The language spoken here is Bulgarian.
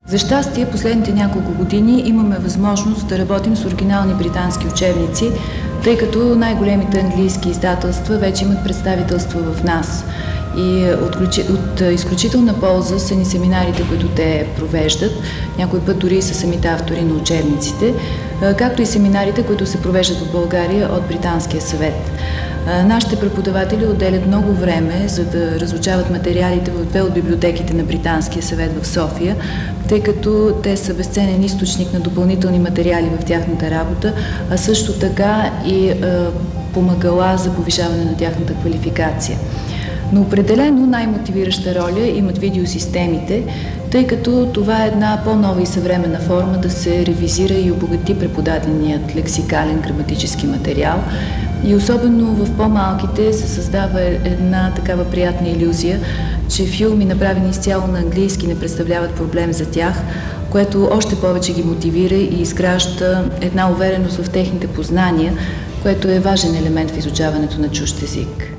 За щастие, последните няколко години имаме възможност да работим с оригинални британски учебници, тъй като най-големите английски издателства вече имат представителства в нас. И от изключителна полза са ни семинарите, които те провеждат, някой път дори са самите автори на учебниците, както и семинарите, които се провеждат в България от Британския съвет. Нашите преподаватели отделят много време, за да разучават материалите в две от библиотеките на Британския съвет в София, тъй като те са безценен източник на допълнителни материали в тяхната работа, а също така и помагала за повишаване на тяхната квалификация. Но определено най-мотивираща роля имат видеосистемите, тъй като това е една по-нова и съвременна форма да се ревизира и обогати преподаденият лексикален граматически материал. И особено в по-малките се създава една такава приятна илюзия, че филми, направени изцяло на английски, не представляват проблем за тях, което още повече ги мотивира и изгражда една увереност в техните познания, което е важен елемент в изучаването на чужд език.